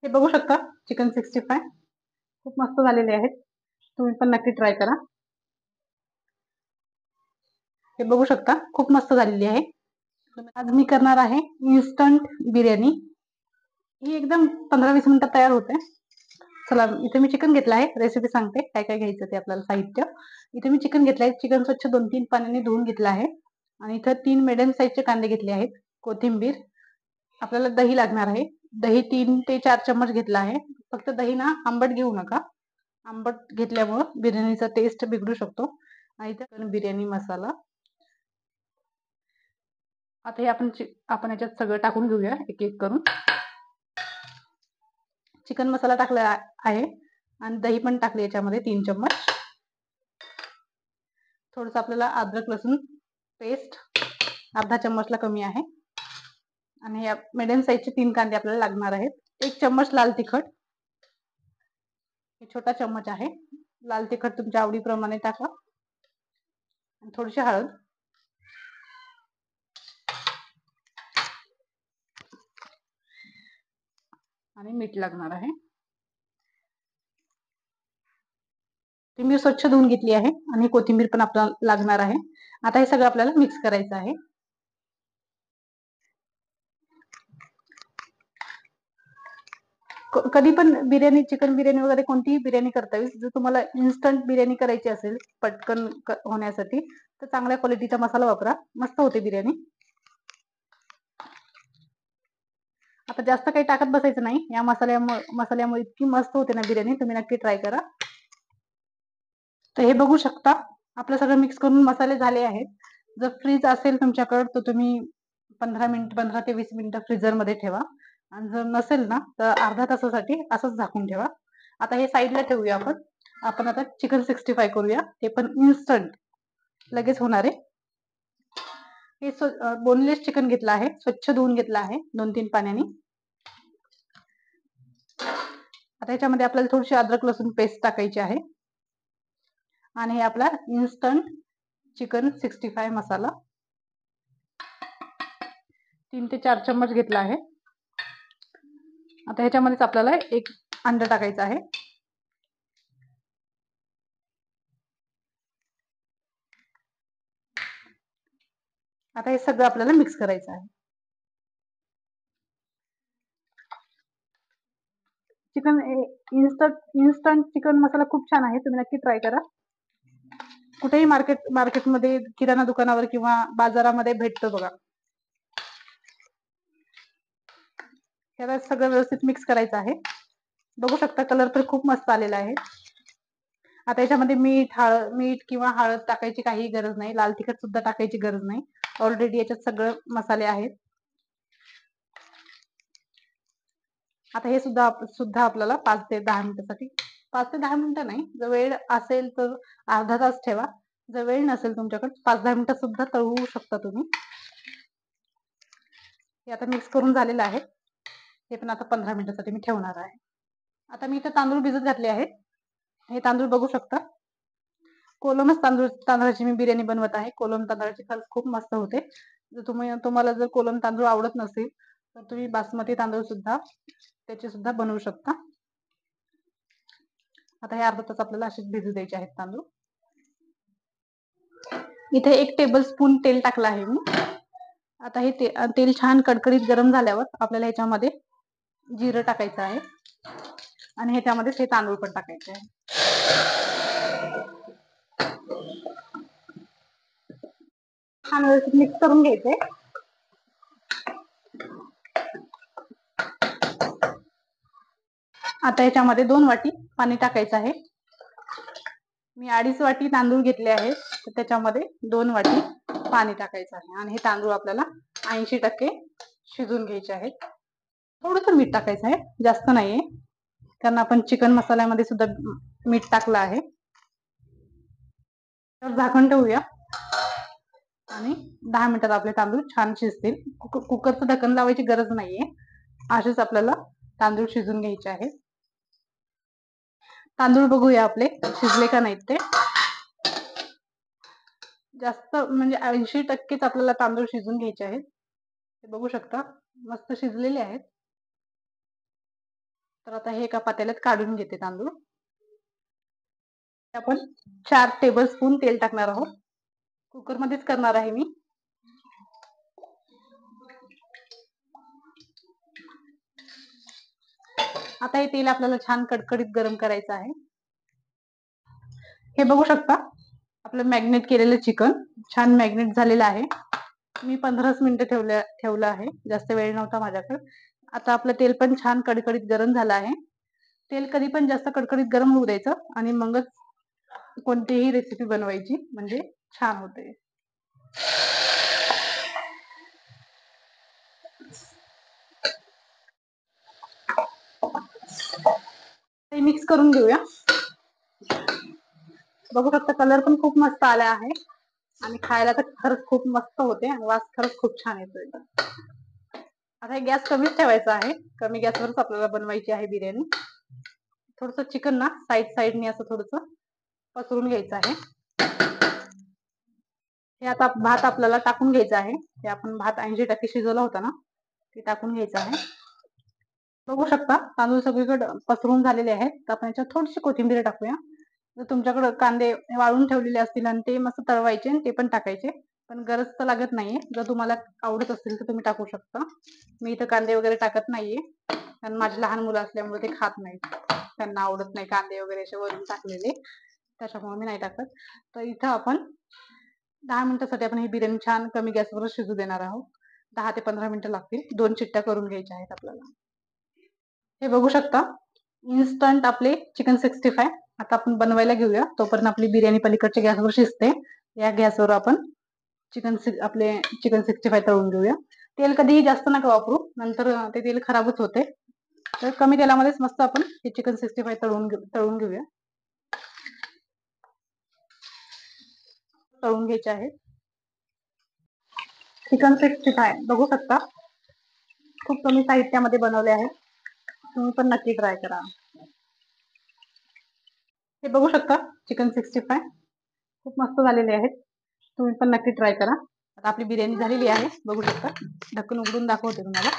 हे बघू शकता चिकन 65 खूप मस्त झालेले आहेत. तुम्ही पण नक्की ट्राय करा. हे बघू शकता खूप मस्त झालेली आहे. आज मी करणार आहे इन्स्टंट बिर्याणी. ही एकदम 15-20 मिनिटात तयार होते. चला इथे मी चिकन घेतलं आहे. रेसिपी सांगते काय काय घ्यायचं ते आपल्याला साहित्य. इथे मी चिकन घेतलं आहे. चिकन स्वच्छ 2-3 पाण्याने धुवून घेतलं आहे. आणि इथं 3 मीडियम साईजचे कांदे घेतले आहेत. कोथिंबीर, आपल्याला दही लागणार आहे. दही 3 ते 4 चम्मच घेतला आहे. फक्त दही ना आंबट घेऊ नका. आंबट घेतल्यामुळं बिर्याणीचा टेस्ट बिघडू शकतो. आणि इथं बिर्याणी मसाला. आता हे आपण याच्यात सगळं टाकून घेऊया एक एक करून. चिकन मसाला टाकला आहे आणि दही पण टाकले याच्यामध्ये 3 चम्मच. थोडंसं आपल्याला अद्रक लसूण पेस्ट अर्धा चम्मचला कमी आहे. आणि या मीडियम साईजचे 3 कांदे आपल्याला लागणार आहेत. 1 चम्मच लाल तिखट, हे छोटा चम्मच आहे. लाल तिखट तुमच्या आवडीप्रमाणे टाका. थोडीशी हळद, आणि मीठ लागणार आहे. कोथिंबीर स्वच्छ धुवून घेतली आहे आणि कोथिंबीर पण आपल्याला लागणार आहे. आता हे सगळं आपल्याला मिक्स करायचं आहे. कधी पण बिर्याणी, चिकन बिर्याणी वगैरे कोणतीही बिर्याणी करता येईल. जर तुम्हाला इन्स्टंट बिर्याणी करायची असेल पटकन होण्यासाठी तर चांगल्या क्वालिटीचा मसाला वापरा, मस्त होते बिर्याणी. आता जास्त काही टाकत बसायचं नाही. या मसाल्यामुळे इतकी मस्त होते ना बिर्याणी, तुम्ही नक्की ट्राय करा. तर हे बघू शकता आपलं सगळं मिक्स करून मसाले झाले आहेत. जर फ्रीज असेल तुमच्याकडे तर तुम्ही 15 ते 20 मिनिटं फ्रीजर मध्ये ठेवा. आणि जर नसेल ना तर अर्धा तासासाठी असंच झाकून ठेवा. आता हे साईडला ठेवूया आपण आता चिकन 65 करूया. ते पण इन्स्टंट लगेच होणार आहे. हे बोनलेस चिकन घेतलं आहे, स्वच्छ धुवून घेतलं आहे 2-3 पाण्याने. आता याच्यामध्ये आपल्याला थोडीशी अद्रक लसूण पेस्ट टाकायची आहे. आणि हे आपला इन्स्टंट चिकन 65 मसाला 3 ते 4 चम्मच घेतला आहे. आता ह्याच्यामध्येच आपल्याला 1 अंड टाकायचं आहे. आता हे सगळं आपल्याला मिक्स करायचं आहे. चिकन इन्स्टंट चिकन मसाला खूप छान आहे, तुम्ही नक्की ट्राय करा. कुठेही मार्केटमध्ये किराणा दुकानावर किंवा बाजारामध्ये भेटतो बघा. त्याला सगळं व्यवस्थित मिक्स करायचं आहे. बघू शकता कलर तर खूप मस्त आलेला आहे. आता याच्यामध्ये मीठ किंवा हळद टाकायची काही गरज नाही. लाल तिखट सुद्धा टाकायची गरज नाही. ऑलरेडी याच्यात सगळं मसाले आहेत. आता हे सुद्धा आपल्याला 5 ते 10 मिनिटासाठी, 5 ते 10 मिनिटं नाही, जर वेळ असेल तर अर्धा तास ठेवा. जर वेळ नसेल तुमच्याकडे 5-10 मिनिटं सुद्धा तळू शकता तुम्ही. हे आता मिक्स करून झालेलं आहे. हे पण आता 15 मिनिटासाठी मी ठेवणार आहे. आता मी इथे तांदूळ भिजत घातले आहेत. हे तांदूळ बघू शकता. कोलमच तांदळाची मी बिर्याणी बनवत आहे. कोलम तांदळाची खरंच खूप मस्त होते. जर तुम्हाला जर कोलम तांदूळ आवडत नसेल तर तुम्ही बासमती तांदूळ सुद्धा त्याचे सुद्धा बनवू शकता. आता हे अर्धा तास आपल्याला असेच भिजू द्यायचे आहेत तांदूळ. इथे 1 टेबल स्पून तेल टाकलं आहे मी. आता हे तेल छान कडकडीत गरम झाल्यावर आपल्याला ह्याच्यामध्ये जिरं टाकायचं आहे आणि ह्याच्यामध्ये हे तांदूळ पण टाकायचे आहे. छान व्यवस्थित मिक्स करून घ्यायचे. आता याच्यामध्ये 2 वाटी पाणी टाकायचं आहे. मी 2.5 वाटी तांदूळ घेतले आहेत तर त्याच्यामध्ये 2 वाटी पाणी टाकायचं आहे. आणि हे तांदूळ आपल्याला 80% शिजून घ्यायचे आहेत. थोडंसं मीठ टाकायचं आहे, जास्त नाहीये, कारण आपण चिकन मसाल्यामध्ये सुद्धा मीठ टाकलं आहे. तर झाकण ठेवूया आणि 10 मिनिटात आपले तांदूळ छान शिजतील. कुकरचं ढक्कन लावायची गरज नाहीये. असेच आपल्याला तांदूळ शिजून घ्यायचे आहेत. तांदूळ बघूया आपले शिजले का नाहीत ते. जास्त म्हणजे 80%च आपल्याला तांदूळ शिजून घ्यायचे आहेत. हे बघू शकता मस्त शिजलेले आहेत. तर आता हे एका पातेल्यात काढून घेते तांदूळ. आपण 4 टेबलस्पून तेल टाकणार आहोत. कुकरमध्येच करणार आहे मी. आता हे तेल आपल्याला छान कडकडीत गरम करायचं आहे. हे बघू शकता आपलं मॅग्नेट केलेलं चिकन छान मॅग्नेट झालेलं आहे. मी 15 मिनिटं ठेवलं आहे. जास्त वेळ नव्हता माझ्याकडे. आता आपलं तेल पण छान कडकडीत गरम झालं आहे. तेल कधी पण जास्त कडकडीत गरम होऊ द्यायचं आणि मगच कोणतीही रेसिपी बनवायची, म्हणजे छान होते. हे मिक्स करून घेऊया. बघू शकता कलर पण खूप मस्त आला आहे आणि खायला तर खरंच खूप मस्त होते आणि वास खरंच खूप छान येतोय. आता हे गॅस कमीच ठेवायचा आहे. कमी गॅसवरच आपल्याला बनवायची आहे बिर्याणी. थोडस चिकन ना साईडने असं थोडस पसरून घ्यायचं आहे. हे आता भात आपल्याला टाकून घ्यायचा आहे. हे आपण भात 80% शिजवला होता ना, ते टाकून घ्यायचं आहे. बघू शकता तांदूळ सगळीकडे पसरून झालेले आहेत. तर आपण याच्यात थोडीशी कोथिंबीर टाकूया. जर तुमच्याकडे कांदे वाळून ठेवलेले असतील आणि ते मस्त तळवायचे आणि ते पण टाकायचे, पण गरज तर लागत नाहीये. जर तुम्हाला आवडत असेल तर तुम्ही टाकू शकता. मी इथं कांदे वगैरे टाकत नाहीये, कारण माझी लहान मुलं असल्यामुळे ते खात नाहीत. त्यांना आवडत नाही कांदे वगैरे असे वरून टाकलेले, त्याच्यामुळे मी नाही टाकत. तर इथं आपण 10 मिनिटासाठी आपण ही बिर्याणी छान कमी गॅसवर शिजू देणार आहोत. 10 ते 15 मिनिटं लागतील. 2 शिट्ट्या करून घ्यायच्या आहेत आपल्याला. हे बघू शकता इन्स्टंट आपले चिकन 65 आता आपण बनवायला घेऊया. तोपर्यंत आपली बिर्याणी पलीकडच्या गॅसवर शिजते. या गॅसवर आपण आपले चिकन 65 तळून घेऊया. तेल कधीही जास्त नका वापरू, नंतर ते तेल खराबच होते. तर कमी तेलामध्येच मस्त आपण हे चिकन 65 तळून घेऊया. तळून घ्यायचे आहेत. चिकन 65 बघू शकता खूप कमी साहित्यामध्ये बनवले आहे. तुम्ही पण नक्की ट्राय करा. हे बघू शकता चिकन 65 खूप मस्त झालेले आहेत. तुम्ही पण नक्की ट्राय करा. आता आपली बिर्याणी झालेली आहे. बघू शकता. ढक्कन उघडून दाखवते तुम्हाला.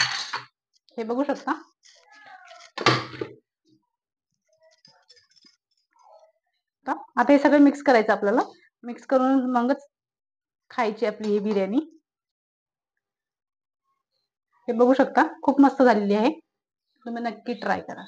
हे बघू शकता. आता हे सगळं मिक्स करायचं आपल्याला. मिक्स करून मगच खायची आपली ही बिर्याणी. हे बघू शकता खूप मस्त झालेली आहे. तुम्ही नक्की ट्राय करा.